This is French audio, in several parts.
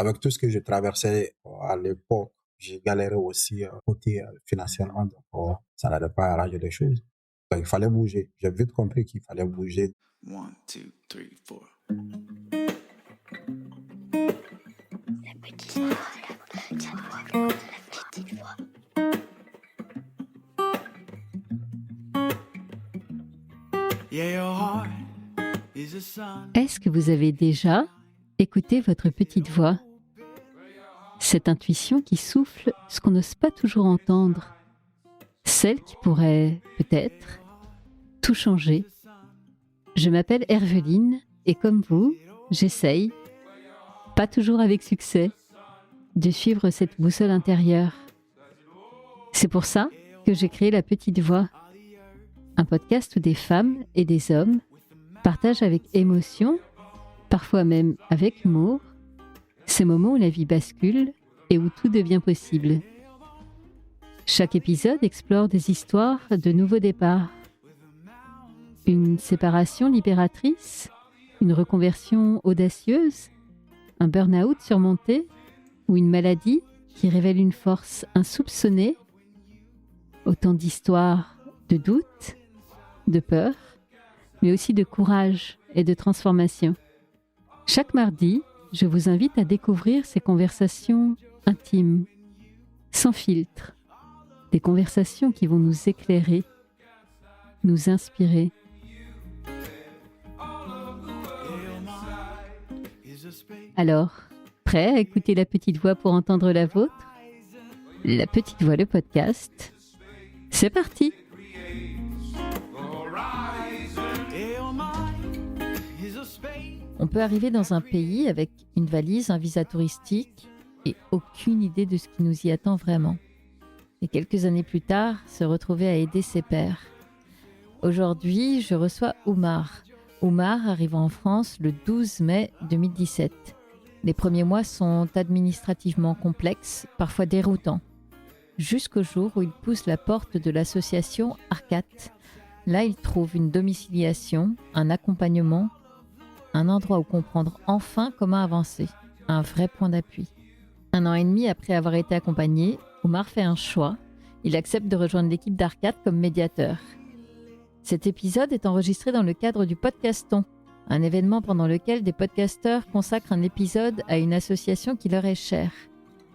avec tout ce que je traversais à l'époque, j'ai galéré aussi côté financièrement, donc ça n'allait pas arranger les choses. Donc, il fallait bouger. J'ai vite compris qu'il fallait bouger. 1, 2, 3, 4. Yeah, your heart is a sun. Est-ce que vous avez déjà écouté votre petite voix? Cette intuition qui souffle ce qu'on n'ose pas toujours entendre. Celle qui pourrait, peut-être, tout changer. Je m'appelle Herveline et comme vous, j'essaye, pas toujours avec succès, de suivre cette boussole intérieure. C'est pour ça que j'ai créé La Petite Voix, un podcast où des femmes et des hommes partagent avec émotion, parfois même avec humour, ces moments où la vie bascule et où tout devient possible. Chaque épisode explore des histoires de nouveaux départs. Une séparation libératrice, une reconversion audacieuse, un burn-out surmonté ou une maladie qui révèle une force insoupçonnée. Autant d'histoires de doute, de peur, mais aussi de courage et de transformation. Chaque mardi, je vous invite à découvrir ces conversations intimes, sans filtre, des conversations qui vont nous éclairer, nous inspirer. Alors, prêt à écouter La Petite Voix pour entendre la vôtre? La Petite Voix, le podcast. C'est parti! On peut arriver dans un pays avec une valise, un visa touristique et aucune idée de ce qui nous y attend vraiment. Et quelques années plus tard, se retrouver à aider ses pairs. Aujourd'hui, je reçois Oumar. Oumar arrive en France le 12 mai 2017. Les premiers mois sont administrativement complexes, parfois déroutants. Jusqu'au jour où il pousse la porte de l'association Arcat. Là, il trouve une domiciliation, un accompagnement, un endroit où comprendre enfin comment avancer, un vrai point d'appui. 1 an et demi après avoir été accompagné, Oumar fait un choix. Il accepte de rejoindre l'équipe d'Arcat comme médiateur. Cet épisode est enregistré dans le cadre du Podcaston, un événement pendant lequel des podcasteurs consacrent un épisode à une association qui leur est chère.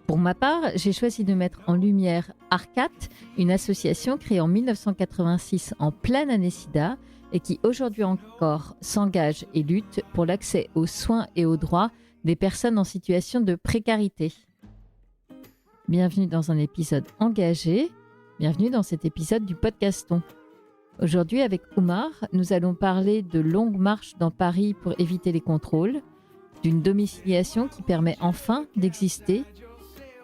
Pour ma part, j'ai choisi de mettre en lumière Arcat, une association créée en 1986 en pleine année SIDA et qui aujourd'hui encore s'engage et lutte pour l'accès aux soins et aux droits des personnes en situation de précarité. Bienvenue dans un épisode engagé, bienvenue dans cet épisode du Podcaston. Aujourd'hui, avec Oumar, nous allons parler de longues marches dans Paris pour éviter les contrôles, d'une domiciliation qui permet enfin d'exister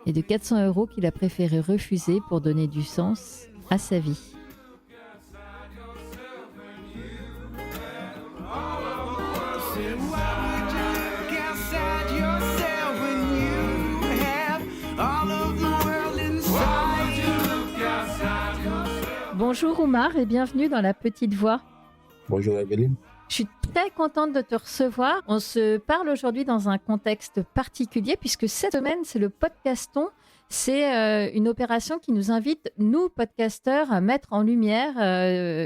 et de 400 € qu'il a préféré refuser pour donner du sens à sa vie. Bonjour Oumar et bienvenue dans La Petite Voix. Bonjour Evelyne. Je suis très contente de te recevoir. On se parle aujourd'hui dans un contexte particulier puisque cette semaine, c'est le Podcaston. C'est une opération qui nous invite, nous, podcasteurs, à mettre en lumière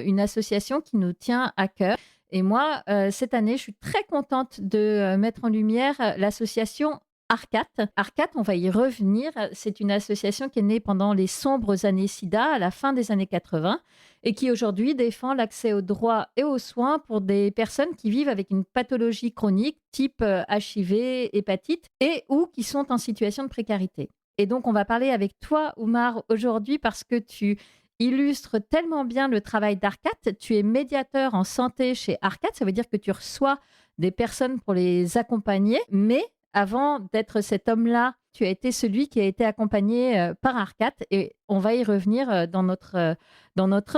une association qui nous tient à cœur. Et moi, cette année, je suis très contente de mettre en lumière l'association Arcat. Arcat, on va y revenir. C'est une association qui est née pendant les sombres années SIDA, à la fin des années 80, et qui aujourd'hui défend l'accès aux droits et aux soins pour des personnes qui vivent avec une pathologie chronique type HIV, hépatite, et ou qui sont en situation de précarité. Et donc, on va parler avec toi, Oumar, aujourd'hui parce que tu illustres tellement bien le travail d'Arcat. Tu es médiateur en santé chez Arcat. Ça veut dire que tu reçois des personnes pour les accompagner, mais avant d'être cet homme-là, tu as été celui qui a été accompagné par Arcat et on va y revenir dans notre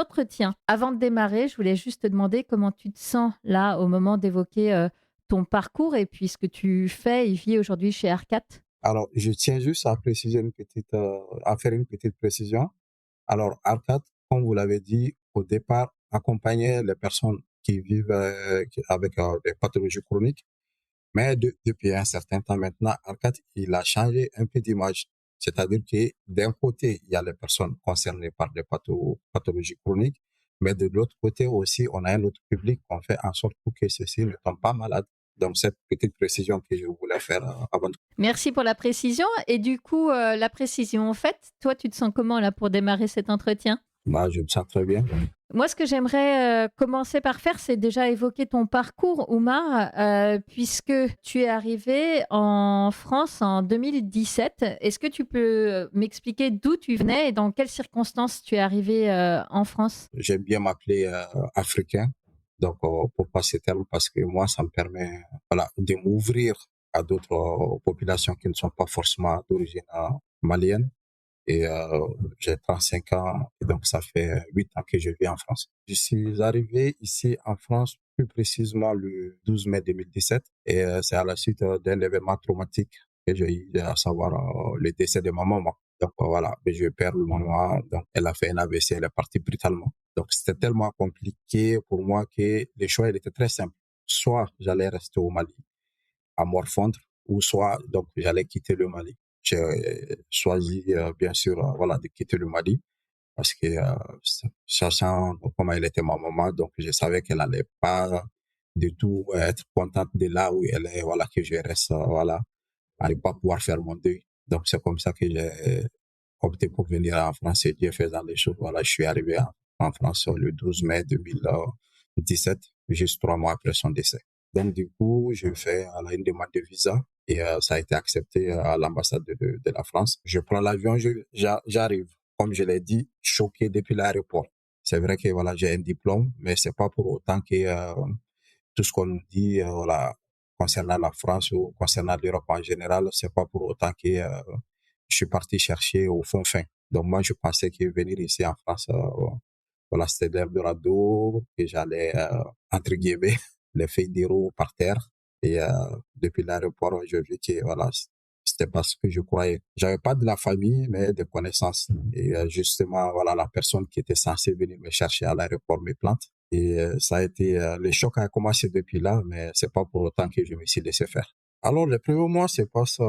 entretien. Avant de démarrer, je voulais juste te demander comment tu te sens là au moment d'évoquer ton parcours et puis ce que tu fais et vis aujourd'hui chez Arcat. Alors, je tiens juste à préciser à faire une petite précision. Alors, Arcat, comme vous l'avez dit, au départ, accompagnait les personnes qui vivent avec des pathologies chroniques. Mais depuis un certain temps maintenant, Arcad, il a changé un peu d'image. C'est-à-dire que d'un côté, il y a les personnes concernées par des pathologies chroniques, mais de l'autre côté aussi, on a un autre public qu'on fait en sorte pour que ceux-ci ne tombent pas malades. Donc, cette petite précision que je voulais faire avant. Merci pour la précision. Et du coup, la précision en fait, toi, tu te sens comment là pour démarrer cet entretien? Bah, je me sens très bien. Moi, ce que j'aimerais commencer par faire, c'est déjà évoquer ton parcours, Oumar, puisque tu es arrivé en France en 2017. Est-ce que tu peux m'expliquer d'où tu venais et dans quelles circonstances tu es arrivé en France? J'aime bien m'appeler africain. Donc, pourquoi ce terme? Parce que moi, ça me permet voilà, de m'ouvrir à d'autres populations qui ne sont pas forcément d'origine malienne. Et j'ai 35 ans, et donc ça fait 8 ans que je vis en France. Je suis arrivé ici en France plus précisément le 12 mai 2017, et c'est à la suite d'un événement traumatique que j'ai eu, à savoir le décès de ma maman. Donc voilà, je perds le maman, donc elle a fait un AVC, elle est partie brutalement. Donc c'était tellement compliqué pour moi que le choix il était très simple. Soit j'allais rester au Mali à morfondre, ou soit donc j'allais quitter le Mali. J'ai choisi bien sûr voilà de quitter le Mali parce que sachant comment elle était ma maman, donc je savais qu'elle allait pas du tout être contente de là où elle est, voilà, que je reste voilà, à ne pas pouvoir faire mon deuil. Donc c'est comme ça que j'ai opté pour venir en France, et Dieu faisant les choses, voilà, je suis arrivé en France le 12 mai 2017, juste 3 mois après son décès. Donc, du coup, je fais une demande de visa, et ça a été accepté à l'ambassade de la France. Je prends l'avion, j'arrive. Comme je l'ai dit, choqué depuis l'aéroport. C'est vrai que voilà, j'ai un diplôme, mais c'est pas pour autant que tout ce qu'on nous dit voilà, concernant la France ou concernant l'Europe en général, c'est pas pour autant que je suis parti chercher au fond fin. Donc moi, je pensais que venir ici en France, voilà, c'était l'Eldorado, que j'allais, entre guillemets, les feuilles des roues par terre. Et depuis l'aéroport, je vis que voilà, c'était pas ce que je croyais. J'avais pas de la famille, mais des connaissances. Et justement, voilà, la personne qui était censée venir me chercher à l'aéroport me plante. Et ça a été, le choc a commencé depuis là, mais c'est pas pour autant que je me suis laissé faire. Alors, les premiers mois, c'est pas ça,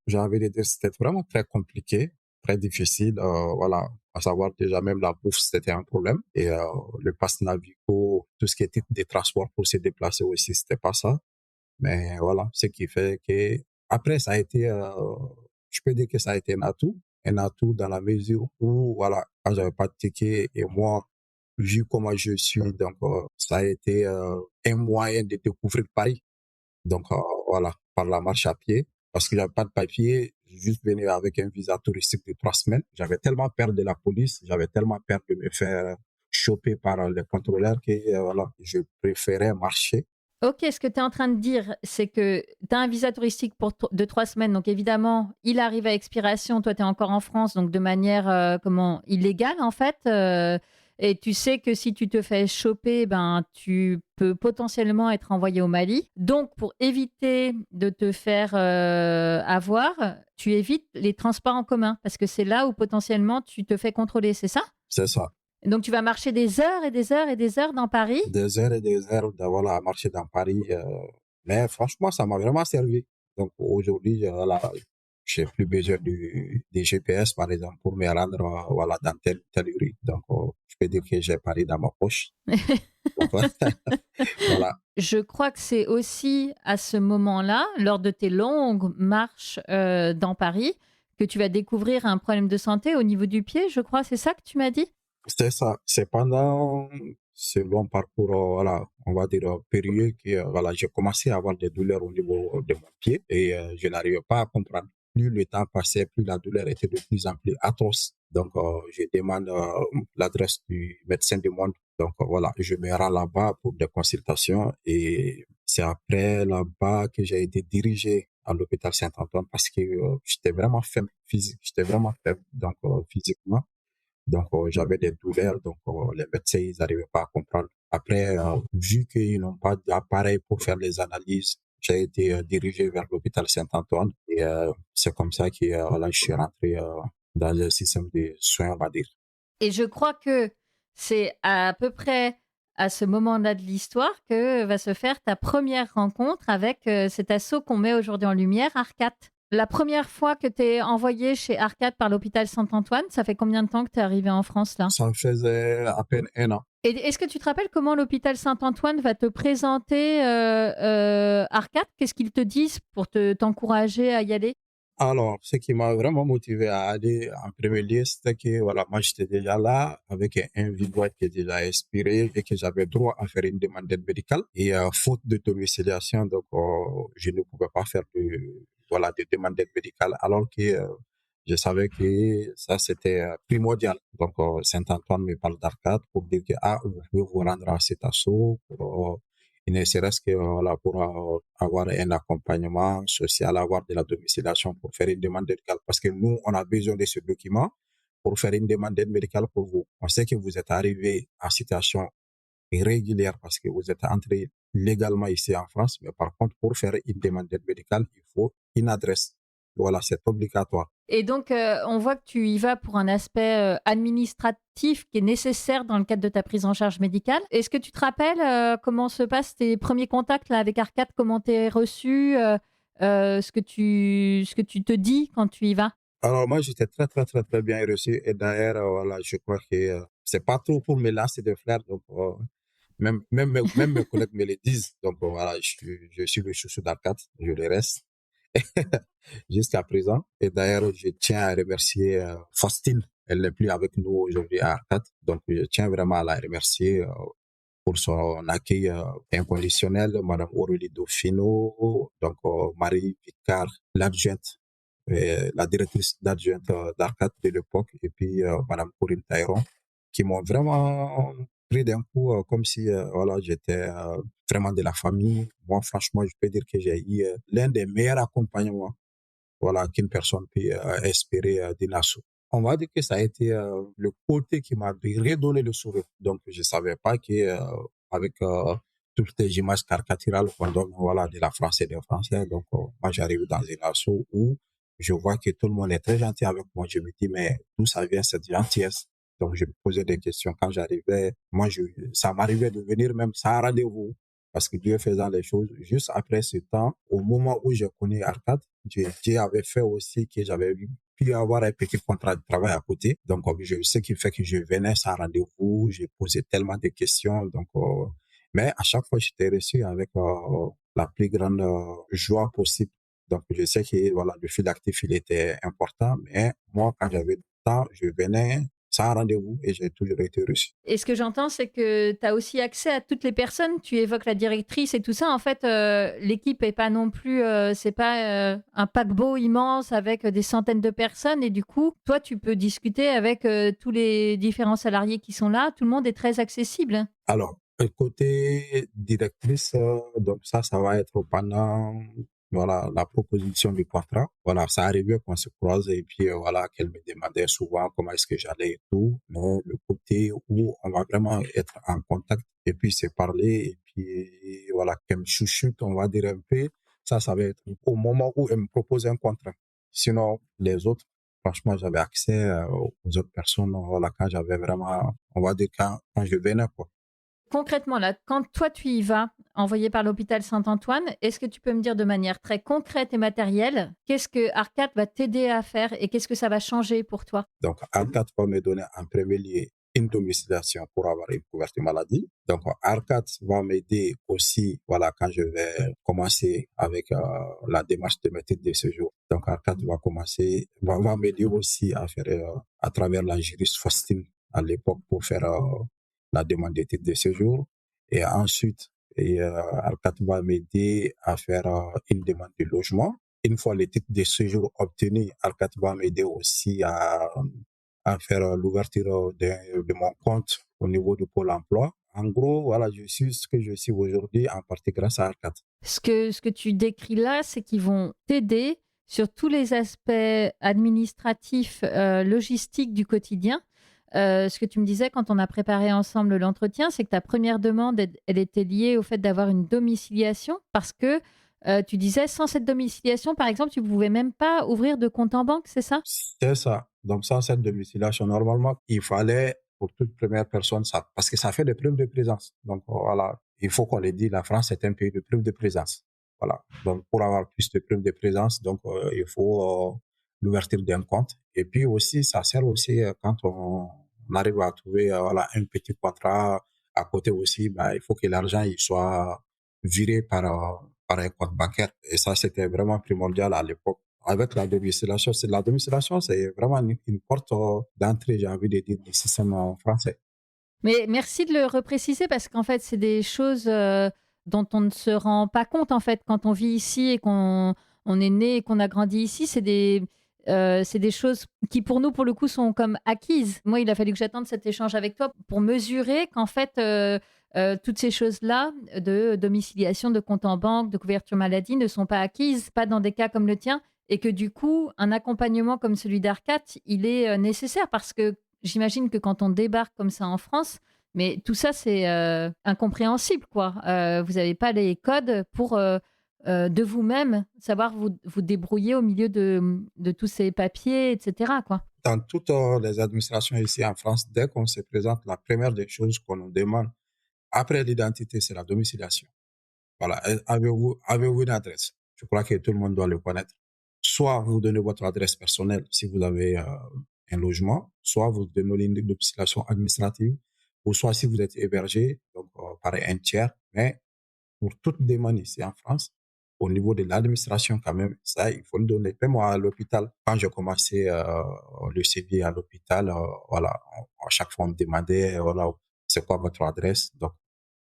j'ai envie de dire, c'était vraiment très compliqué, très difficile, voilà. À savoir, déjà, même la bouffe, c'était un problème. Et, le pass Navigo, tout ce qui était des transports pour se déplacer aussi, c'était pas ça. Mais voilà, ce qui fait que, après, ça a été, je peux dire que ça a été un atout dans la mesure où, voilà, quand j'avais pas de ticket, et moi, vu comment je suis, donc, ça a été, un moyen de découvrir Paris. Donc, voilà, par la marche à pied, parce que j'avais pas de papier, juste venir avec un visa touristique de 3 semaines. J'avais tellement peur de la police, j'avais tellement peur de me faire choper par les contrôleurs que, voilà, je préférais marcher. Ok, ce que tu es en train de dire, c'est que tu as un visa touristique de 3 semaines. Donc évidemment, il arrive à expiration. Toi, tu es encore en France, donc de manière illégale en fait. Et tu sais que si tu te fais choper, ben, tu peux potentiellement être envoyé au Mali. Donc, pour éviter de te faire avoir, tu évites les transports en commun parce que c'est là où potentiellement tu te fais contrôler, c'est ça? C'est ça. Donc, tu vas marcher des heures et des heures et des heures dans Paris. Des heures et des heures d'avoir à marcher dans Paris. Mais franchement, ça m'a vraiment servi. Donc aujourd'hui, voilà, j'ai plus besoin des GPS, par exemple, pour me rendre voilà, dans telle rue. Donc, je peux dire que j'ai Paris dans ma poche. Donc, voilà. Je crois que c'est aussi à ce moment-là, lors de tes longues marches dans Paris, que tu vas découvrir un problème de santé au niveau du pied, je crois. C'est ça que tu m'as dit? C'est ça. C'est pendant ce long parcours, voilà, on va dire périlleux, que voilà, j'ai commencé à avoir des douleurs au niveau de mon pied, et je n'arrivais pas à comprendre. Plus le temps passait, plus la douleur était de plus en plus atroce. Donc, je demande l'adresse du médecin du monde. Donc, voilà, je me rends là-bas pour des consultations, et c'est après là-bas que j'ai été dirigé à l'hôpital Saint-Antoine parce que j'étais vraiment faible j'étais vraiment faible, donc physiquement. Donc, j'avais des douleurs, donc les médecins, ils n'arrivaient pas à comprendre. Après, vu qu'ils n'ont pas d'appareil pour faire les analyses, j'ai été dirigé vers l'hôpital Saint-Antoine, et c'est comme ça que voilà, je suis rentré dans le système de soins, on va dire. Et je crois que c'est à peu près à ce moment-là de l'histoire que va se faire ta première rencontre avec cet assaut qu'on met aujourd'hui en lumière, Arcat. La première fois que tu es envoyé chez Arcat par l'hôpital Saint-Antoine, ça fait combien de temps que tu es arrivé en France là? Ça faisait à peine 1 an. Et est-ce que tu te rappelles comment l'hôpital Saint-Antoine va te présenter Arcat? Qu'est-ce qu'ils te disent pour t'encourager à y aller? Alors, ce qui m'a vraiment motivé à aller en premier lieu, c'était que voilà, moi j'étais déjà là avec un vivant qui était déjà expiré et que j'avais droit à faire une demande d'aide médicale. Et faute de domiciliation, donc je ne pouvais pas faire de demande d'aide médicale, alors que je savais que ça c'était primordial. Donc Saint-Antoine me parle d'Arcade pour dire que vous pouvez vous rendre à cet assaut pour il ne serait-ce que voilà, pour avoir un accompagnement social, avoir de la domiciliation pour faire une demande médicale. Parce que nous, on a besoin de ce document pour faire une demande d'aide médicale pour vous. On sait que vous êtes arrivé en situation irrégulière parce que vous êtes entré légalement ici en France, mais par contre, pour faire une demande d'aide médicale, il faut une adresse. Voilà, c'est obligatoire. Et donc, on voit que tu y vas pour un aspect administratif qui est nécessaire dans le cadre de ta prise en charge médicale. Est-ce que tu te rappelles comment se passent tes premiers contacts là, avec Arcade, comment tu es reçu, ce que tu te dis quand tu y vas? Alors moi, j'étais très, très, très, très bien reçu. Et d'ailleurs, voilà, je crois que c'est pas trop pour me lancer de fleurs. Donc, même mes collègues me le disent. Donc, voilà, je suis le chouchou d'Arcade. Je le reste jusqu'à présent. Et d'ailleurs, je tiens à remercier Faustine. Elle n'est plus avec nous aujourd'hui à Arcade. Donc, je tiens vraiment à la remercier pour son accueil inconditionnel. Madame Aurélie Dauphino, donc Marie Vicard, l'adjointe, la directrice d'adjointe d'Arcade de l'époque, et puis Madame Corinne Tayron, qui m'ont vraiment pris d'un coup comme si voilà, j'étais vraiment de la famille. Moi, franchement, je peux dire que j'ai eu l'un des meilleurs accompagnements voilà, qu'une personne peut espérer d'une asso. On va dire que ça a été le côté qui m'a redonné le sourire. Donc, je savais pas que avec toutes les images caricaturales qu'on donne voilà, de la France et des Français, donc moi, j'arrive dans une asso où je vois que tout le monde est très gentil avec moi. Je me dis, mais d'où ça vient cette gentillesse? Donc, je me posais des questions quand j'arrivais. Moi, ça m'arrivait de venir même sans rendez-vous. Parce que Dieu faisant les choses, juste après ce temps, au moment où je connais Arcade, Dieu avait fait aussi que j'avais pu avoir un petit contrat de travail à côté. Donc, ce qui fait que je venais sans rendez-vous, j'ai posé tellement de questions. Donc, mais à chaque fois, j'étais reçu avec la plus grande joie possible. Donc, je sais que voilà, le fil actif, il était important, mais moi, quand j'avais du temps, je venais sans rendez-vous et j'ai toujours été reçu. Et ce que j'entends, c'est que tu as aussi accès à toutes les personnes. Tu évoques la directrice et tout ça. En fait, l'équipe est pas non plus, c'est pas un paquebot immense avec des centaines de personnes. Et du coup, toi, tu peux discuter avec tous les différents salariés qui sont là. Tout le monde est très accessible. Alors, côté directrice, donc ça va être pendant voilà, la proposition du contrat. Voilà, ça arrivait qu'on se croise et puis voilà, qu'elle me demandait souvent comment est-ce que j'allais et tout. Mais le côté où on va vraiment être en contact et puis se parler et puis voilà, qu'elle me chuchote, on va dire un peu, ça va être au moment où elle me propose un contrat. Sinon, les autres, franchement, j'avais accès aux autres personnes, voilà, quand j'avais vraiment, on va dire quand je venais, quoi. Concrètement, là, quand toi tu y vas, envoyé par l'hôpital Saint-Antoine, est-ce que tu peux me dire de manière très concrète et matérielle, qu'est-ce que Arcade va t'aider à faire et qu'est-ce que ça va changer pour toi? Donc, Arcade va me donner en premier lieu une domiciliation pour avoir une couverture maladie. Donc, Arcade va m'aider aussi, voilà, quand je vais commencer avec la démarche de mes titres de séjour. Donc, Arcade va m'aider aussi à faire, à travers la juriste Faustine à l'époque pour faire la demande de titre de séjour. Et ensuite, Arcade va m'aider à faire une demande de logement. Une fois le titre de séjour obtenu, Arcade va m'aider aussi à faire l'ouverture de mon compte au niveau du Pôle emploi. En gros, voilà, je suis ce que je suis aujourd'hui en partie grâce à Arcade. Ce que tu décris là, c'est qu'ils vont t'aider sur tous les aspects administratifs, logistiques du quotidien. Ce que tu me disais quand on a préparé ensemble l'entretien, c'est que ta première demande, elle était liée au fait d'avoir une domiciliation parce que tu disais, sans cette domiciliation, par exemple, tu ne pouvais même pas ouvrir de compte en banque, c'est ça? C'est ça. Donc, sans cette domiciliation, normalement, il fallait pour toute première personne, ça, parce que ça fait des preuves de présence. Donc, voilà, il faut qu'on le dise, la France est un pays de preuves de présence. Voilà. Donc, pour avoir plus de preuves de présence, donc, il faut l'ouverture d'un compte. Et puis aussi, ça sert aussi quand on arrive à trouver voilà, un petit contrat à côté aussi, bah, il faut que l'argent il soit viré par un compte bancaire. Et ça, c'était vraiment primordial à l'époque. Avec la domiciliation, c'est vraiment une porte d'entrée, j'ai envie de dire, du système français. Mais merci de le repréciser parce qu'en fait, c'est des choses dont on ne se rend pas compte en fait quand on vit ici et qu'on est né et qu'on a grandi ici. C'est des choses qui pour nous, pour le coup, sont comme acquises. Moi, il a fallu que j'attende cet échange avec toi pour mesurer qu'en fait, toutes ces choses-là de domiciliation, de compte en banque, de couverture maladie ne sont pas acquises, pas dans des cas comme le tien. Et que du coup, un accompagnement comme celui d'Arcat, il est nécessaire parce que j'imagine que quand on débarque comme ça en France, mais tout ça, c'est incompréhensible, quoi. Vous n'avez pas les codes pour de vous-même savoir vous débrouiller au milieu de tous ces papiers, etc., quoi. Dans toutes les administrations ici en France, dès qu'on se présente, la première des choses qu'on nous demande après l'identité, c'est la domiciliation. Voilà. Avez-vous une adresse? Je crois que tout le monde doit le connaître. Soit vous donnez votre adresse personnelle si vous avez un logement, soit vous donnez une domiciliation administrative, ou soit si vous êtes hébergé donc, par un tiers. Mais pour toute demande ici en France, au niveau de l'administration quand même, ça, il faut le donner. Même moi, à l'hôpital, quand j'ai commencé le CV à l'hôpital, voilà, à chaque fois, on me demandait, voilà, c'est quoi votre adresse? Donc,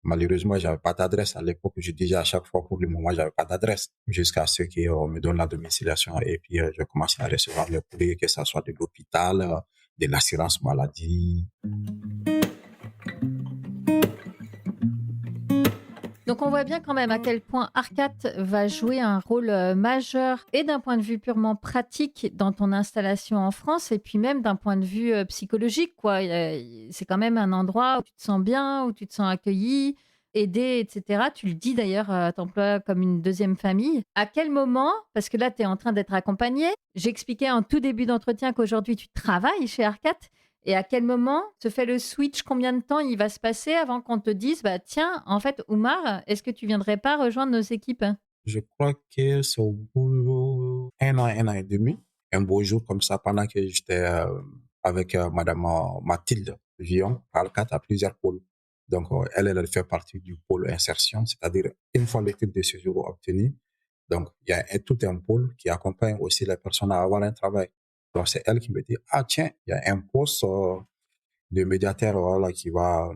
malheureusement, j'avais pas d'adresse à l'époque. Je disais à chaque fois, pour le moment, j'avais pas d'adresse jusqu'à ce qu'on me donne la domiciliation. Et puis, je commençais à recevoir les courriers, que ça soit de l'hôpital, de l'assurance maladie. Donc on voit bien quand même à quel point Arcat va jouer un rôle majeur et d'un point de vue purement pratique dans ton installation en France et puis même d'un point de vue psychologique, quoi. C'est quand même un endroit où tu te sens bien, où tu te sens accueilli, aidé, etc. Tu le dis d'ailleurs, t'emploies comme une deuxième famille. À quel moment, parce que là tu es en train d'être accompagné, j'expliquais en tout début d'entretien qu'aujourd'hui tu travailles chez Arcat. Et à quel moment se fait le switch? Combien de temps il va se passer avant qu'on te dise, bah tiens, en fait, Oumar, est-ce que tu viendrais pas rejoindre nos équipes? Je crois que c'est au bout un an et demi, un beau jour comme ça, pendant que j'étais avec Madame Mathilde Vion, à Alcat, à plusieurs pôles. Donc, elle fait partie du pôle insertion, c'est-à-dire une fois le titre de séjour obtenu. Donc, il y a tout un pôle qui accompagne aussi les personnes à avoir un travail. Donc, c'est elle qui me dit, ah tiens, il y a un poste de médiateur voilà, qui va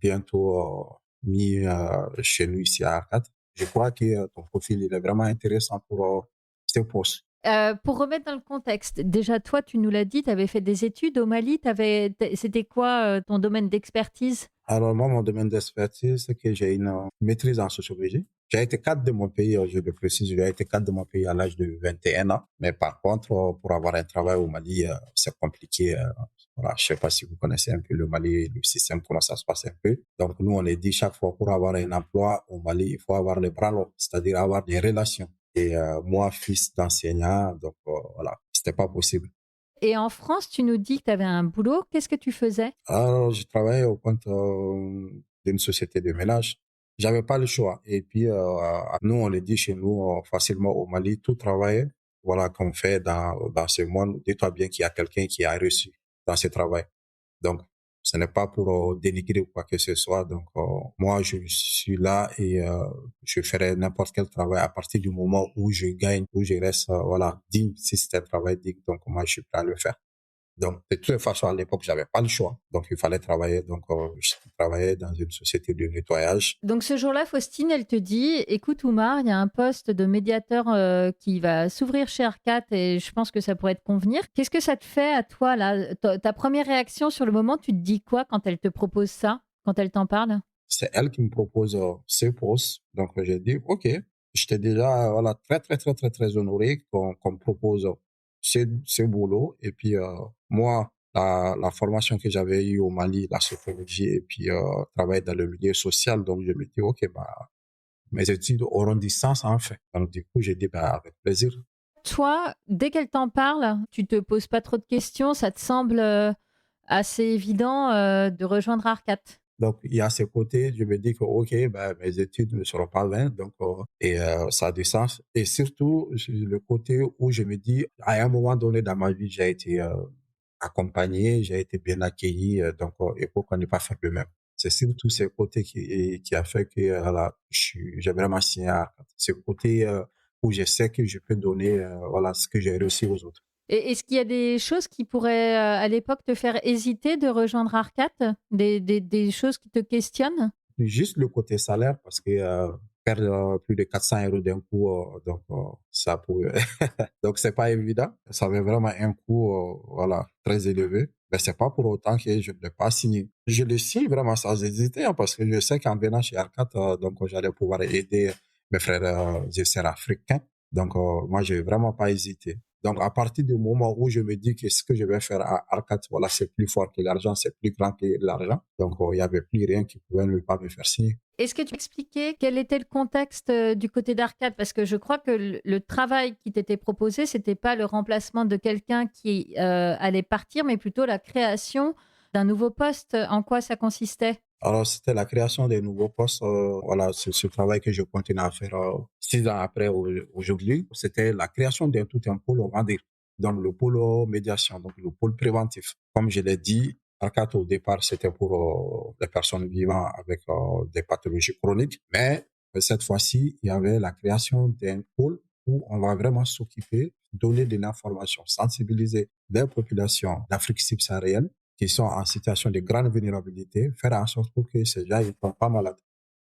bientôt mis chez nous ici à Arcade. Je crois que ton profil il est vraiment intéressant pour ce poste. Pour remettre dans le contexte, déjà toi, tu nous l'as dit, tu avais fait des études au Mali. C'était quoi ton domaine d'expertise? Alors moi, mon domaine d'expertise, c'est que j'ai une maîtrise en sociologie. J'ai été cadre de mon pays, je le précise, j'ai été cadre de mon pays à l'âge de 21 ans. Mais par contre, pour avoir un travail au Mali, c'est compliqué. Voilà, je sais pas si vous connaissez un peu le Mali, le système, comment ça se passe un peu. Donc nous, on est dit chaque fois pour avoir un emploi au Mali, il faut avoir les bras longs, c'est-à-dire avoir des relations. Et moi, fils d'enseignant, donc voilà, c'était pas possible. Et en France, tu nous dis que tu avais un boulot. Qu'est-ce que tu faisais? Alors, je travaillais au compte d'une société de ménage. J'avais pas le choix. Et puis, nous, on le dit chez nous facilement au Mali, tout travail, voilà, qu'on fait dans ce monde, dis-toi bien qu'il y a quelqu'un qui a réussi dans ce travail. Donc, ce n'est pas pour dénigrer ou quoi que ce soit. Donc, moi, je suis là et je ferai n'importe quel travail à partir du moment où je gagne, où je reste, voilà, digne, si c'est un travail digne. Donc, moi, je suis prêt à le faire. Donc, de toute façon, à l'époque, j'avais pas le choix. Donc, il fallait travailler. Donc, je travaillais dans une société de nettoyage. Donc, ce jour-là, Faustine, elle te dit, écoute, Oumar, il y a un poste de médiateur qui va s'ouvrir chez Arcat et je pense que ça pourrait te convenir. Qu'est-ce que ça te fait à toi, là? Ta première réaction sur le moment, tu te dis quoi quand elle te propose ça, quand elle t'en parle? C'est elle qui me propose ce poste. Donc, j'ai dit, OK. J'étais déjà, voilà, très, très, très, très, très honoré qu'on me propose ce boulot. Et puis, moi, la formation que j'avais eue au Mali, la sociologie, et puis travailler dans le milieu social. Donc, je me dis, OK, bah, mes études auront du sens en fait. Donc, du coup, j'ai dit, bah, avec plaisir. Toi, dès qu'elle t'en parle, tu te poses pas trop de questions, ça te semble assez évident de rejoindre Arcat. Donc, il y a ce côté, je me dis que, OK, ben, mes études ne seront pas vaines, donc, ça a du sens. Et surtout, le côté où je me dis, à un moment donné dans ma vie, j'ai été accompagné, j'ai été bien accueilli, donc, et pourquoi ne pas faire de même? C'est surtout ce côté qui a fait que, voilà, j'ai vraiment signé à Arcat. Ce côté où je sais que je peux donner, voilà, ce que j'ai réussi aux autres. Et est-ce qu'il y a des choses qui pourraient, à l'époque, te faire hésiter de rejoindre Arcat? Des choses qui te questionnent? Juste le côté salaire, parce que perdre plus de 400 € d'un coup, donc ça pouvait. Donc c'est pas évident. Ça avait vraiment un coût, voilà, très élevé. Mais c'est pas pour autant que je ne l'ai pas signé. Je le signe vraiment sans hésiter, hein, parce que je sais qu'en venant chez Arcat, donc j'allais pouvoir aider mes frères et sœurs africains. Donc moi, j'ai vraiment pas hésité. Donc, à partir du moment où je me dis que ce que je vais faire à Arcat, voilà, c'est plus fort que l'argent, c'est plus grand que l'argent. Donc, il y avait plus rien qui pouvait ne pas me faire signer. Est-ce que tu peux expliquer quel était le contexte du côté d'Arcade? Parce que je crois que le travail qui t'était proposé, c'était pas le remplacement de quelqu'un qui allait partir, mais plutôt la création d'un nouveau poste. En quoi ça consistait? Alors, c'était la création des nouveaux postes. Voilà, c'est ce travail que je continue à faire 6 ans après aujourd'hui. C'était la création d'un tout un pôle, on va dire, donc le pôle médiation, donc le pôle préventif. Comme je l'ai dit, Arcat, au départ, c'était pour les personnes vivant avec des pathologies chroniques. Mais cette fois-ci, il y avait la création d'un pôle où on va vraiment s'occuper, donner de l'information, sensibiliser les populations d'Afrique subsaharienne qui sont en situation de grande vulnérabilité, faire en sorte pour que ces gens ne soient pas malades.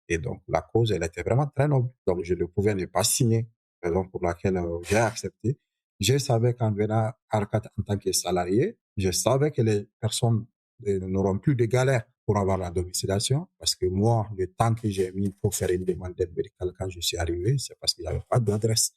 Et donc, la cause, elle était vraiment très noble. Donc, je ne pouvais ne pas signer, raison pour laquelle j'ai accepté. Je savais qu'en venant à Arcat en tant que salarié, je savais que les personnes n'auront plus de galère pour avoir la domiciliation, parce que moi, le temps que j'ai mis pour faire une demande d'aide médicale quand je suis arrivé, c'est parce qu'il n'y avait pas d'adresse.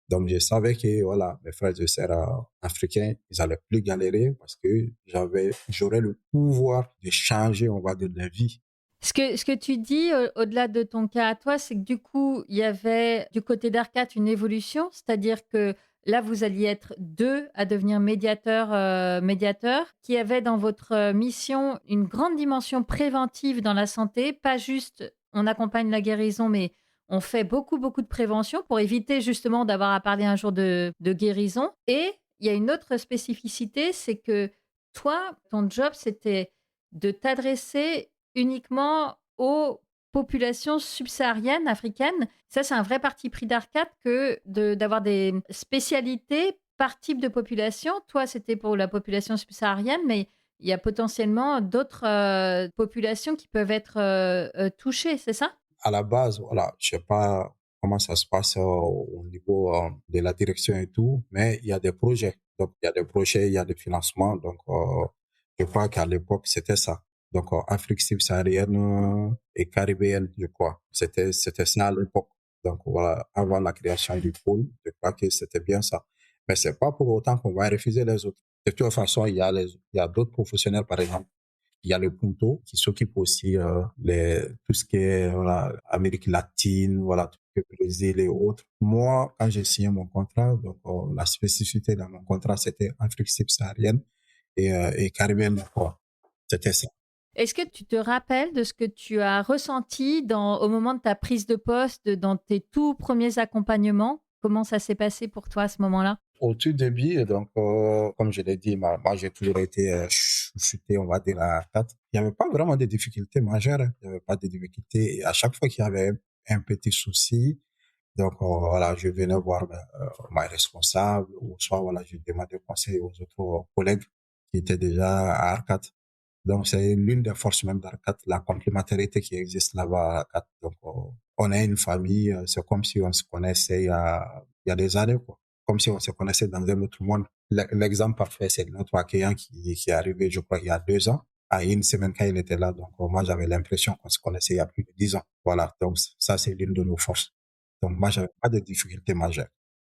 Donc, je savais que, voilà, mes frères et sœurs africains, ils allaient plus galérer parce que j'aurais le pouvoir de changer, on va dire, de vie. Ce que tu dis, au-delà de ton cas à toi, c'est que du coup, il y avait du côté d'Arcat une évolution, c'est-à-dire que là, vous alliez être 2 à devenir médiateurs, qui avaient dans votre mission une grande dimension préventive dans la santé, pas juste on accompagne la guérison, mais on fait beaucoup, beaucoup de prévention pour éviter justement d'avoir à parler un jour de guérison. Et il y a une autre spécificité, c'est que toi, ton job, c'était de t'adresser uniquement aux populations subsahariennes africaines. Ça, c'est un vrai parti pris d'Arcade que d'avoir des spécialités par type de population. Toi, c'était pour la population subsaharienne, mais il y a potentiellement d'autres populations qui peuvent être touchées, c'est ça? À la base, voilà, je sais pas comment ça se passe au niveau de la direction et tout, mais il y a des projets. Donc, il y a des projets, il y a des financements. Donc, je crois qu'à l'époque, c'était ça. Donc, Afrique subsaharienne et caribéenne, je crois. C'était ça à l'époque. Donc, voilà, avant la création du pôle, je crois que c'était bien ça. Mais c'est pas pour autant qu'on va refuser les autres. De toute façon, il y a d'autres professionnels, par exemple. Il y a le Punto qui s'occupe aussi tout ce qui est voilà, Amérique latine, voilà, tout le Brésil et autres. Moi, quand j'ai signé mon contrat, donc la spécificité dans mon contrat, c'était Afrique subsaharienne et caribéenne, je crois. C'était ça. Est-ce que tu te rappelles de ce que tu as ressenti au moment de ta prise de poste, dans tes tout premiers accompagnements? Comment ça s'est passé pour toi à ce moment-là? Au tout début, donc, comme je l'ai dit, moi, j'ai toujours été chouchouté, on va dire, à 4. Il n'y avait pas vraiment de difficultés majeures, hein. Il n'y avait pas de difficultés. Et à chaque fois qu'il y avait un petit souci, donc, voilà, je venais voir ma responsable, ou soit, voilà, je demandais conseil aux autres collègues qui étaient déjà à Arcat. Donc, c'est l'une des forces même d'Arcat, la complémentarité qui existe là-bas à Arcat. Donc, on est une famille, c'est comme si on se connaissait il y a des années, quoi. Comme si on se connaissait dans un autre monde. L'exemple parfait, c'est notre accueillant qui est arrivé, je crois, il y a 2 ans. À une semaine quand il était là, donc moi j'avais l'impression qu'on se connaissait il y a plus de 10 ans. Voilà, donc ça c'est l'une de nos forces. Donc moi j'avais pas de difficultés majeures.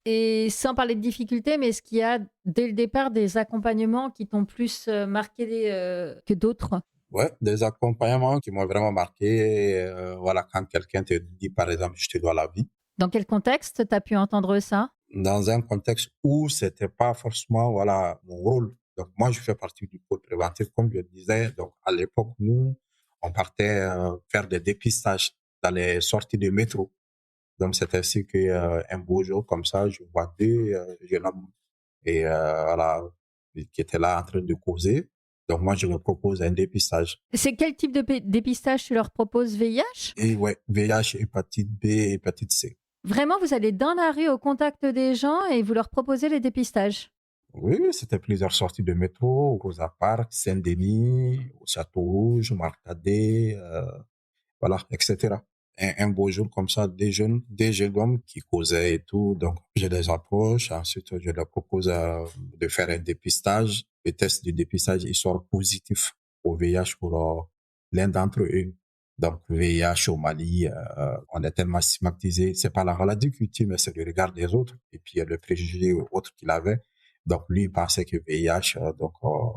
Et sans parler de difficultés, mais est-ce qu'il y a dès le départ des accompagnements qui t'ont plus marqué que d'autres? Ouais, des accompagnements qui m'ont vraiment marqué. Voilà, quand quelqu'un te dit par exemple je te dois la vie, Dans quel contexte tu as pu entendre ça? dans un contexte où c'était pas forcément voilà mon rôle. Donc, moi, je fais partie du pôle préventif, comme je le disais. Donc, à l'époque, nous, on partait faire des dépistages dans les sorties de métro. Donc, c'est ainsi que un beau jour, comme ça, je vois deux jeunes hommes et voilà, qui étaient là en train de causer. Donc, moi, je me propose un dépistage. C'est quel type de dépistage tu leur proposes? VIH? Et ouais, VIH, hépatite B, hépatite C. Vraiment, vous allez dans la rue au contact des gens et vous leur proposez les dépistages? Oui, c'était plusieurs sorties de métro, Rosa Parks, Saint-Denis, au Château Rouge, Marcadet, voilà, etc. Un beau jour comme ça, des jeunes hommes qui causaient et tout. Donc, je les approche. Ensuite, je leur propose de faire un dépistage. Le test du dépistage, il sort positif au VIH pour l'un d'entre eux. Donc, VIH au Mali, on est tellement stigmatisé. C'est pas la maladie qui tue, mais c'est le regard des autres. Et puis, le préjugé autre qu'il avait. Donc, lui, il pensait que VIH,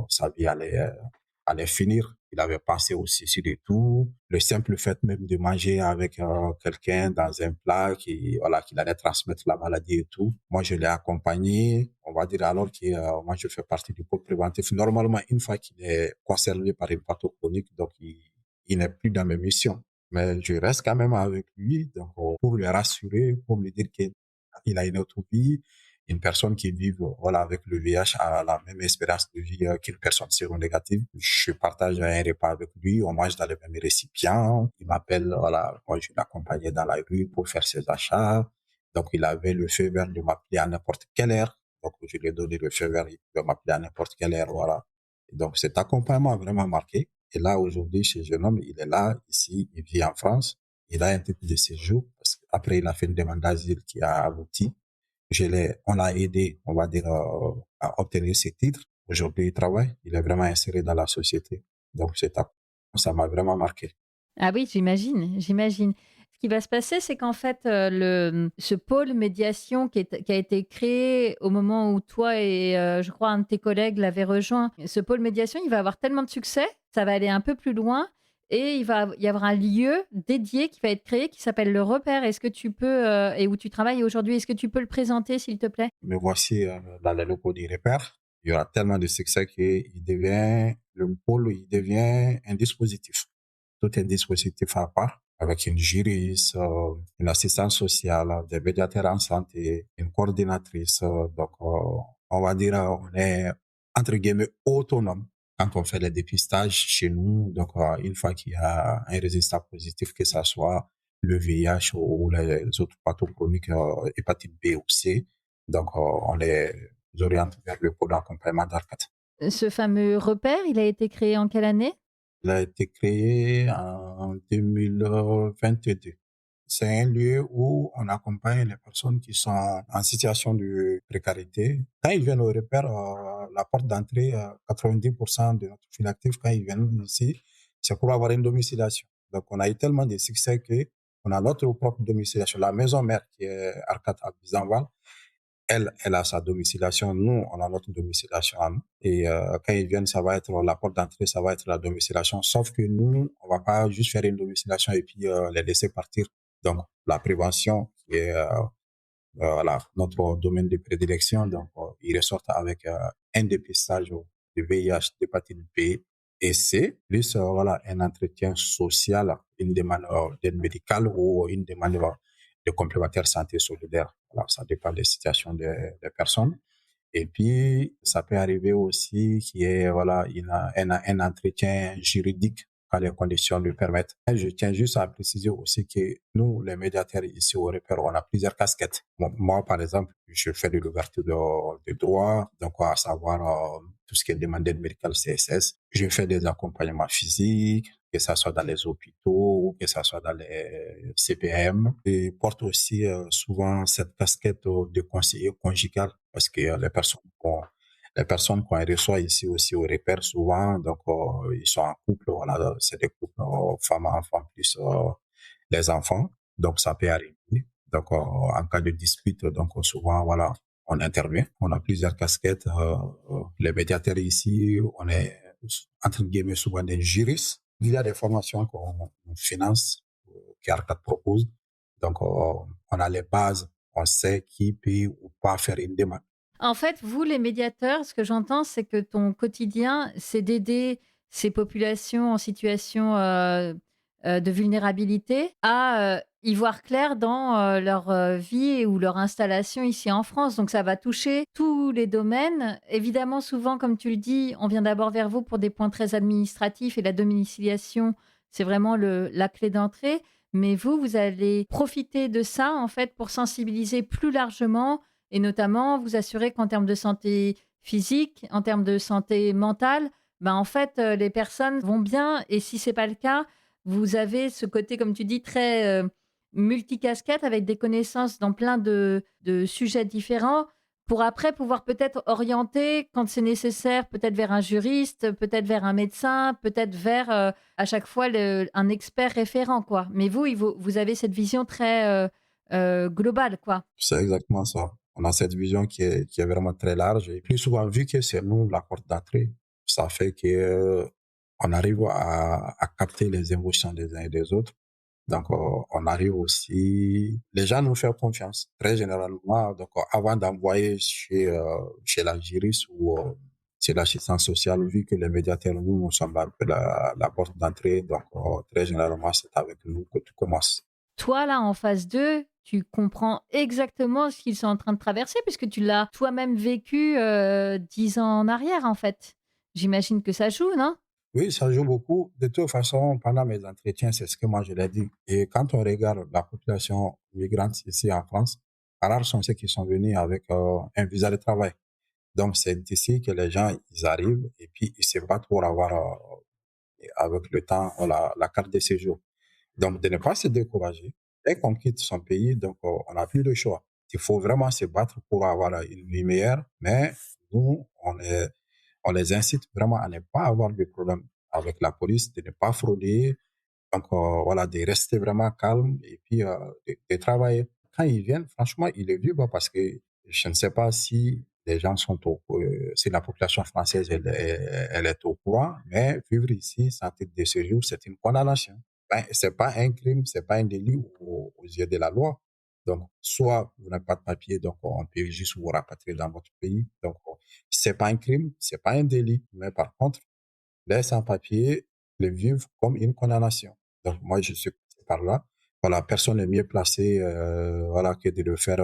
sa vie allait finir. Il avait pensé au suicide et tout. Le simple fait même de manger avec quelqu'un dans un plat qu'il allait transmettre la maladie et tout. Moi, je l'ai accompagné. On va dire alors que moi, je fais partie du pôle préventif. Normalement, une fois qu'il est concerné par une pathologie chronique, donc il n'est plus dans mes missions. Mais je reste quand même avec lui, donc pour le rassurer, pour lui dire qu'il a une autre vie. Une personne qui vit voilà, avec le VIH a la même espérance de vie qu'une personne séronégative. Je partage un repas avec lui, on mange dans les mêmes récipients. Il m'appelle, voilà, moi je l'accompagnais dans la rue pour faire ses achats. Donc il avait le feu vert de m'appeler à n'importe quelle heure. Donc je lui ai donné le feu vert, il peut m'appeler à n'importe quelle heure, voilà. Et donc cet accompagnement a vraiment marqué. Et là aujourd'hui, ce jeune homme, il est là, ici, il vit en France. Il a un titre de séjour parce qu'après il a fait une demande d'asile qui a abouti. On l'a aidé, on va dire, à obtenir ses titres. Aujourd'hui, il travaille, il est vraiment inséré dans la société. Donc, ça m'a vraiment marqué. Ah oui, j'imagine. Ce qui va se passer, c'est qu'en fait, ce pôle médiation qui a été créé au moment où toi et je crois un de tes collègues l'avaient rejoint, ce pôle médiation, il va avoir tellement de succès, ça va aller un peu plus loin et il va y avoir un lieu dédié qui va être créé qui s'appelle le Repère. Est-ce que tu peux, et où tu travailles aujourd'hui, est-ce que tu peux le présenter, s'il te plaît? Me voici dans les locaux du repère. Il y aura tellement de succès le pôle, il devient un dispositif. Tout un dispositif à part, avec une juriste, une assistante sociale, des médiateurs en santé, une coordinatrice. On va dire, on est, entre guillemets, autonome quand on fait les dépistages chez nous. Donc, une fois qu'il y a un résultat positif, que ça soit le VIH ou les autres pathologies chroniques, hépatite B ou C, donc on les oriente vers le pôle d'accompagnement d'Arcat. Ce fameux Repère, il a été créé en quelle année? Il a été créé en 2022. C'est un lieu où on accompagne les personnes qui sont en situation de précarité. Quand ils viennent au repère, la porte d'entrée, 90% de notre fil actif, quand ils viennent ici, c'est pour avoir une domiciliation. Donc, on a eu tellement de succès qu'on a notre propre domiciliation. La maison mère qui est Arcat à Bizanval, elle a sa domiciliation. Nous, on a notre domiciliation à nous. Et quand ils viennent, ça va être la porte d'entrée, ça va être la domiciliation. Sauf que nous, on va pas juste faire une domiciliation et puis les laisser partir. Donc, la prévention, qui est voilà, notre domaine de prédilection, donc ils ressortent avec un dépistage du VIH, d'hépatite B et C, plus voilà, un entretien social, une demande d'aide médicale ou une demande de complémentaire santé solidaire. Voilà, ça dépend des situations des personnes. Et puis, ça peut arriver aussi qu'il y ait voilà, un entretien juridique quand les conditions le permettent. Et je tiens juste à préciser aussi que nous, les médiateurs ici au repère, on a plusieurs casquettes. Moi, par exemple, je fais de l'ouverture de droit, donc à savoir tout ce qui est demandé de médical CSS. Je fais des accompagnements physiques, que ça soit dans les hôpitaux ou que ça soit dans les CPM. Et porte aussi souvent cette casquette de conseiller conjugal parce que les personnes qu'on reçoit ici aussi au repère souvent, donc ils sont en couple, voilà, c'est des couples femmes enfants plus les enfants, donc ça peut arriver. Donc en cas de dispute, donc souvent voilà, on intervient. On a plusieurs casquettes. Les médiateurs ici, on est entre guillemets souvent des juristes. Il y a des formations qu'on finance, qu'Arcat propose. Donc on a les bases, on sait qui peut ou pas faire une demande. En fait, vous, les médiateurs, ce que j'entends, c'est que ton quotidien, c'est d'aider ces populations en situation de vulnérabilité à y voir clair dans leur vie ou leur installation ici en France. Donc, ça va toucher tous les domaines. Évidemment, souvent, comme tu le dis, on vient d'abord vers vous pour des points très administratifs et la domiciliation, c'est vraiment la clé d'entrée. Mais vous allez profiter de ça, en fait, pour sensibiliser plus largement et notamment vous assurer qu'en termes de santé physique, en termes de santé mentale, ben, en fait, les personnes vont bien et si c'est pas le cas, vous avez ce côté, comme tu dis, très, multicasquette avec des connaissances dans plein de sujets différents pour après pouvoir peut-être orienter quand c'est nécessaire, peut-être vers un juriste, peut-être vers un médecin, peut-être vers, à chaque fois un expert référent, quoi. Mais vous avez cette vision très, globale, quoi. C'est exactement ça. On a cette vision qui est vraiment très large. Et plus souvent, vu que c'est nous la porte d'entrée, ça fait que on arrive à capter les émotions des uns et des autres. Donc, on arrive aussi, les gens nous font confiance, très généralement. Donc, avant d'envoyer chez la juriste ou chez l'assistance sociale, vu que les médiateurs, nous sommes un peu la porte d'entrée. Donc, très généralement, c'est avec nous que tout commence. Toi, là, en phase 2, tu comprends exactement ce qu'ils sont en train de traverser puisque tu l'as toi-même vécu 10 ans en arrière, en fait. J'imagine que ça joue, non? Oui, ça joue beaucoup. De toute façon, pendant mes entretiens, c'est ce que moi je l'ai dit. Et quand on regarde la population migrante ici en France, rares sont ceux qui sont venus avec un visa de travail. Donc, c'est ici que les gens, ils arrivent et puis ils se battent pour avoir, avec le temps, la carte de séjour. Donc, de ne pas se décourager. Dès qu'on quitte son pays, donc, on n'a plus le choix. Il faut vraiment se battre pour avoir une vie meilleure. Mais nous, on les incite vraiment à ne pas avoir de problème avec la police, de ne pas frauder. Donc, voilà, de rester vraiment calme et puis de travailler. Quand ils viennent, franchement, ils le vivent parce que je ne sais pas si les gens sont si la population française, elle est au courant, mais vivre ici sans titre de séjour, c'est une condamnation. Ben, c'est pas un crime, c'est pas un délit aux yeux de la loi. Donc, soit vous n'avez pas de papier, donc on peut juste vous rapatrier dans votre pays. Donc, c'est pas un crime, c'est pas un délit. Mais par contre, les sans-papiers le vivent comme une condamnation. Donc, moi, je suis passé par là. Voilà, personne n'est mieux placé, voilà, que de le faire,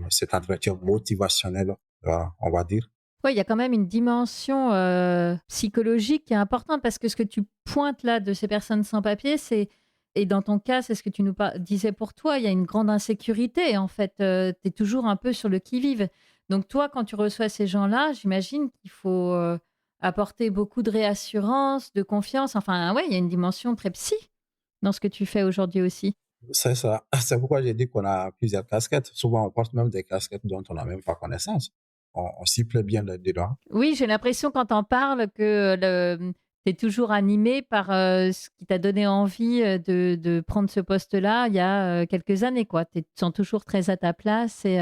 cet entretien motivationnel, voilà, on va dire. Oui, il y a quand même une dimension psychologique qui est importante parce que ce que tu pointes là de ces personnes sans papier, et dans ton cas, c'est ce que tu nous disais pour toi, il y a une grande insécurité en fait. Tu es toujours un peu sur le qui-vive. Donc toi, quand tu reçois ces gens-là, j'imagine qu'il faut apporter beaucoup de réassurance, de confiance. Enfin, ouais, il y a une dimension très psy dans ce que tu fais aujourd'hui aussi. C'est ça. C'est pourquoi j'ai dit qu'on a plusieurs casquettes. Souvent, on porte même des casquettes dont on n'a même pas connaissance. On s'y plaît bien dedans. Oui, j'ai l'impression quand t'en parles que tu es toujours animé par ce qui t'a donné envie de prendre ce poste-là il y a quelques années, quoi. Tu te sens toujours très à ta place et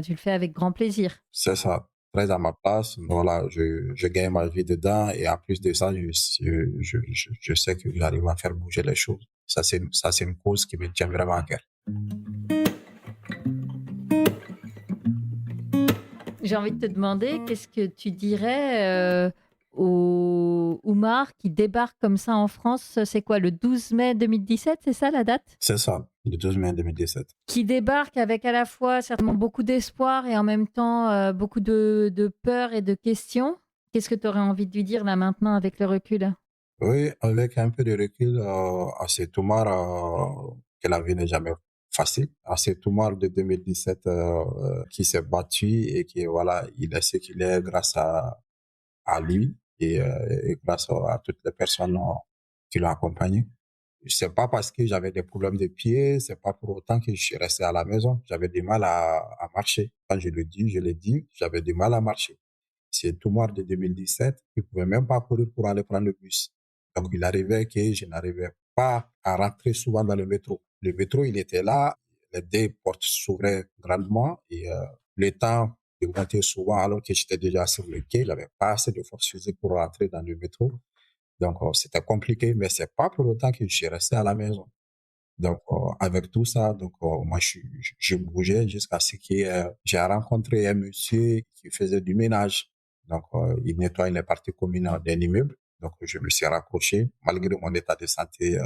tu le fais avec grand plaisir. C'est ça. Très à ma place. Voilà, je gagne ma vie dedans et en plus de ça, je sais que j'arrive à faire bouger les choses. Ça, c'est une cause qui me tient vraiment à cœur. J'ai envie de te demander, qu'est-ce que tu dirais au Oumar qui débarque comme ça en France? C'est quoi, le 12 mai 2017, c'est ça la date? C'est ça, le 12 mai 2017. Qui débarque avec à la fois certainement beaucoup d'espoir et en même temps beaucoup de peur et de questions. Qu'est-ce que tu aurais envie de lui dire là maintenant avec le recul? Oui, avec un peu de recul, à cet Oumar, que la vie n'est jamais facile. À cet Oumar de 2017, qui s'est battu et qui, voilà, il est ce qu'il est grâce à lui et grâce à toutes les personnes qui l'ont accompagné. C'est pas parce que j'avais des problèmes de pied, c'est pas pour autant que je suis resté à la maison. J'avais du mal à marcher. Quand je l'ai dit, j'avais du mal à marcher. C'est tout mois de 2017, il pouvait même pas courir pour aller prendre le bus. Donc, il arrivait que je n'arrivais pas à rentrer souvent dans le métro. Le métro, il était là, les deux portes s'ouvraient grandement et le temps de monter souvent alors que j'étais déjà sur le quai, j'avais pas assez de force physique pour rentrer dans le métro. Donc, c'était compliqué, mais c'est pas pour autant que je suis resté à la maison. Donc, avec tout ça, donc, moi, je bougeais jusqu'à ce que j'ai rencontré un monsieur qui faisait du ménage. Donc, il nettoyait les parties communes d'un immeuble. Donc, je me suis rapproché, malgré mon état de santé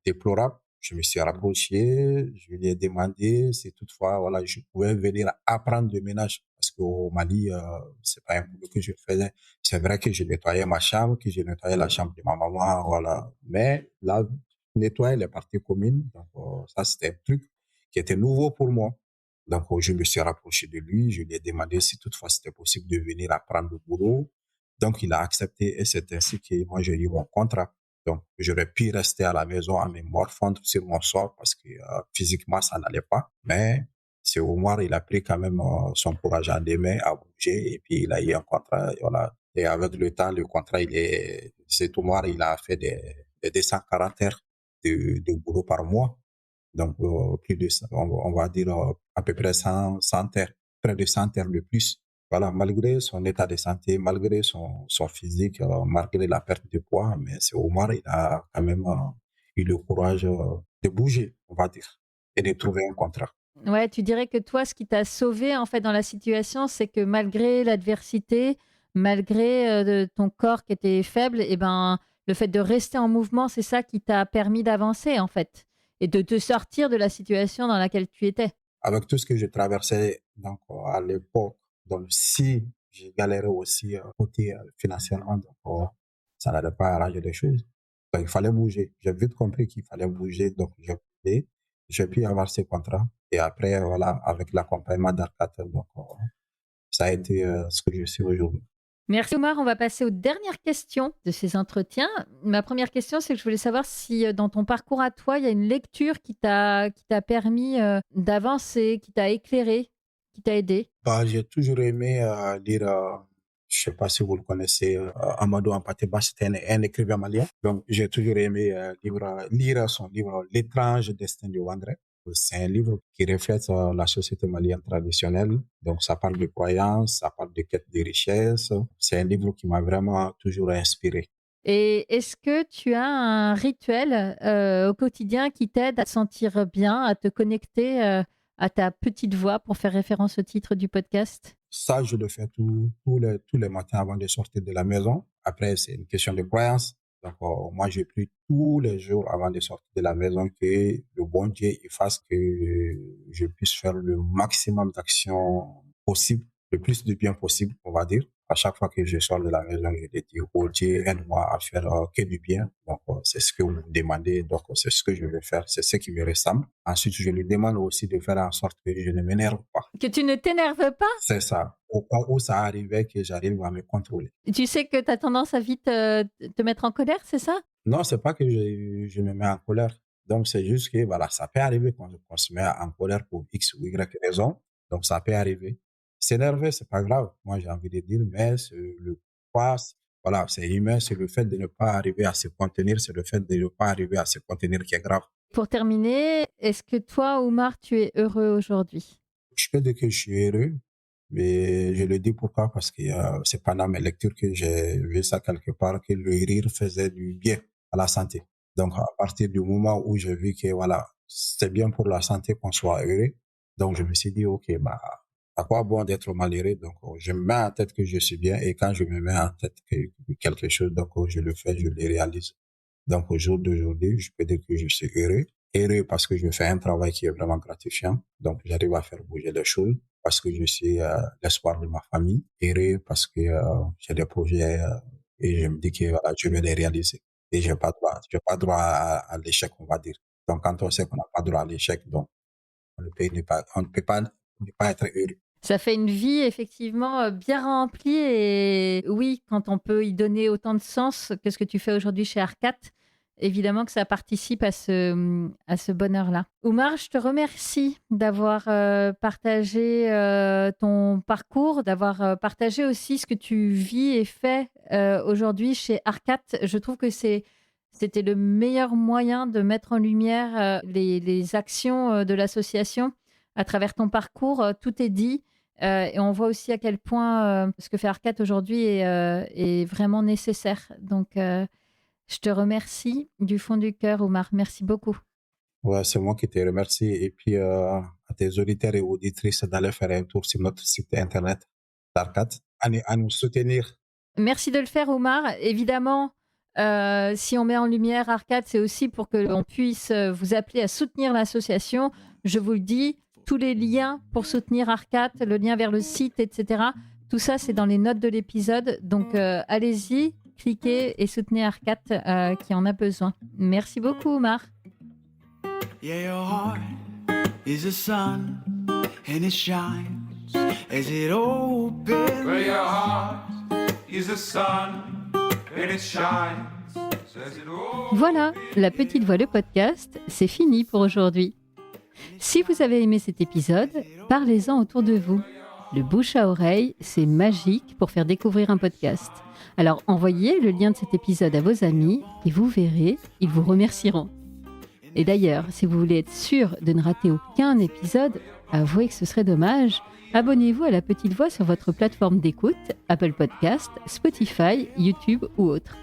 déplorable. Je me suis rapproché, je lui ai demandé si toutefois, voilà, je pouvais venir apprendre le ménage. Parce qu'au Mali, c'est pas un boulot que je faisais. C'est vrai que je nettoyais ma chambre, que je nettoyais la chambre de ma maman, voilà. Mais là, nettoyer les parties communes, donc ça, c'était un truc qui était nouveau pour moi. Donc, je me suis rapproché de lui, je lui ai demandé si toutefois c'était possible de venir apprendre le boulot. Donc, il a accepté et c'est ainsi que moi, j'ai eu mon contrat. Donc, j'aurais pu rester à la maison à me morfondre sur mon sort parce que physiquement, ça n'allait pas. Mais c'est Omar, il a pris quand même son courage à deux mains, à bouger et puis il a eu un contrat. Et voilà. Et avec le temps, le contrat, c'est Omar, il a fait des 240 heures de boulot par mois. Donc, plus de, on va dire à peu près 100 heures, près de 100 heures de plus. Voilà, malgré son état de santé, malgré son physique, malgré la perte de poids, mais c'est Omar, il a quand même eu le courage de bouger, on va dire, et de trouver un contrat. Ouais, tu dirais que toi, ce qui t'a sauvé en fait dans la situation, c'est que malgré l'adversité, malgré ton corps qui était faible, et ben le fait de rester en mouvement, c'est ça qui t'a permis d'avancer en fait et de te sortir de la situation dans laquelle tu étais. Avec tout ce que je traversais donc à l'époque, donc si j'ai galéré aussi côté financièrement, donc ça n'allait pas arranger les choses. Donc il fallait bouger. J'ai vite compris qu'il fallait bouger, donc j'ai pu avoir ce contrat. Et après, voilà, avec l'accompagnement d'Arcat, donc ça a été ce que je suis aujourd'hui. Merci Omar, on va passer aux dernières questions de ces entretiens. Ma première question, c'est que je voulais savoir si dans ton parcours à toi, il y a une lecture qui t'a permis d'avancer, qui t'a éclairé, qui t'a aidé. Bah, j'ai toujours aimé lire, je sais pas si vous le connaissez, Amadou Hampâté-Bâ, c'était un écrivain malien. Donc, j'ai toujours aimé lire son livre L'étrange destin de Wandré. C'est un livre qui reflète la société malienne traditionnelle. Donc, ça parle de croyances, ça parle de quête de richesse. C'est un livre qui m'a vraiment toujours inspiré. Et est-ce que tu as un rituel au quotidien qui t'aide à te sentir bien, à te connecter à ta petite voix pour faire référence au titre du podcast? Ça, je le fais tous les matins avant de sortir de la maison. Après, c'est une question de croyance. Donc, moi, je prie tous les jours avant de sortir de la maison que le bon Dieu il fasse que je puisse faire le maximum d'actions possibles, le plus de bien possible, on va dire. À chaque fois que je sors de la maison, je dis, oh Dieu, aide-moi à faire que du bien. Donc, c'est ce que vous me demandez. Donc, c'est ce que je vais faire. C'est ce qui me ressemble. Ensuite, je lui demande aussi de faire en sorte que je ne m'énerve pas. Que tu ne t'énerves pas? C'est ça. Au cas où ça arrivait que j'arrive à me contrôler. Tu sais que tu as tendance à vite te mettre en colère, c'est ça? Non, c'est pas que je me mets en colère. Donc, c'est juste que, voilà, ça peut arriver qu'on se met en colère pour X ou Y raison. Donc, ça peut arriver. S'énerver, c'est pas grave. Moi, j'ai envie de dire, mais c'est le pas, voilà, c'est humain, c'est le fait de ne pas arriver à se contenir, c'est le fait de ne pas arriver à se contenir qui est grave. Pour terminer, est-ce que toi, Oumar, tu es heureux aujourd'hui? Je peux dire que je suis heureux, mais je le dis pourquoi? Parce que c'est pendant mes lectures que j'ai vu ça quelque part, que le rire faisait du bien à la santé. Donc, à partir du moment où j'ai vu que, voilà, c'est bien pour la santé qu'on soit heureux, donc je me suis dit, OK, bah, à quoi bon d'être malheureux? Donc, je me mets en tête que je suis bien et quand je me mets en tête quelque chose, donc, je le fais, je le réalise. Donc, au jour d'aujourd'hui, je peux dire que je suis heureux. Heureux parce que je fais un travail qui est vraiment gratifiant. Donc, j'arrive à faire bouger les choses parce que je suis l'espoir de ma famille. Heureux parce que j'ai des projets et je me dis que voilà, je vais les réaliser. Et j'ai pas droit à l'échec, on va dire. Donc, quand on sait qu'on n'a pas droit à l'échec, donc on ne peut pas ne pas être heureux. Ça fait une vie effectivement bien remplie et oui, quand on peut y donner autant de sens que ce que tu fais aujourd'hui chez Arcat, évidemment que ça participe à ce bonheur-là. Oumar, je te remercie d'avoir partagé ton parcours, d'avoir partagé aussi ce que tu vis et fais aujourd'hui chez Arcat. Je trouve que c'était le meilleur moyen de mettre en lumière les actions de l'association. À travers ton parcours, tout est dit. Et on voit aussi à quel point ce que fait Arcat aujourd'hui est vraiment nécessaire. Donc, je te remercie du fond du cœur, Omar. Merci beaucoup. Ouais, c'est moi qui te remercie. Et puis, à tes auditeurs et auditrices d'aller faire un tour sur notre site internet d'Arcade, à nous soutenir. Merci de le faire, Oumar. Évidemment, si on met en lumière Arcade, c'est aussi pour que l'on puisse vous appeler à soutenir l'association. Je vous le dis, tous les liens pour soutenir Arcade, le lien vers le site, etc., tout ça, c'est dans les notes de l'épisode. Donc, allez-y, cliquez et soutenez Arcade qui en a besoin. Merci beaucoup, Oumar. Yeah, your heart is a sun and it shines as it opens. Well, your heart is a sun and it shines as it opens. Voilà, La Petite Voix, le podcast, c'est fini pour aujourd'hui. Si vous avez aimé cet épisode, parlez-en autour de vous. Le bouche à oreille, c'est magique pour faire découvrir un podcast. Alors envoyez le lien de cet épisode à vos amis et vous verrez, ils vous remercieront. Et d'ailleurs, si vous voulez être sûr de ne rater aucun épisode, avouez que ce serait dommage, abonnez-vous à La Petite Voix sur votre plateforme d'écoute, Apple Podcast, Spotify, YouTube ou autre.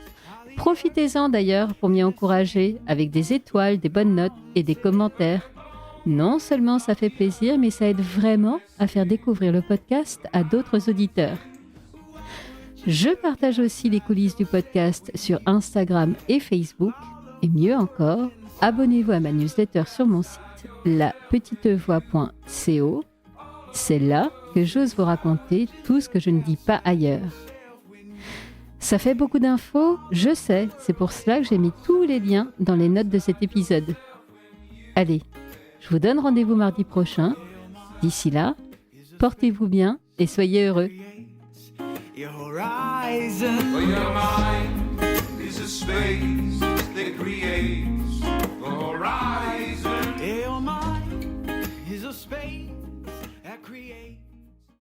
Profitez-en d'ailleurs pour m'y encourager avec des étoiles, des bonnes notes et des commentaires. Non seulement ça fait plaisir, mais ça aide vraiment à faire découvrir le podcast à d'autres auditeurs. Je partage aussi les coulisses du podcast sur Instagram et Facebook. Et mieux encore, abonnez-vous à ma newsletter sur mon site, lapetitevoix.co. C'est là que j'ose vous raconter tout ce que je ne dis pas ailleurs. Ça fait beaucoup d'infos, je sais, c'est pour cela que j'ai mis tous les liens dans les notes de cet épisode. Allez, je vous donne rendez-vous mardi prochain. D'ici là, portez-vous bien et soyez heureux. Your horizon. Well, your mind is a space that creates the horizon. Your mind is a space that creates.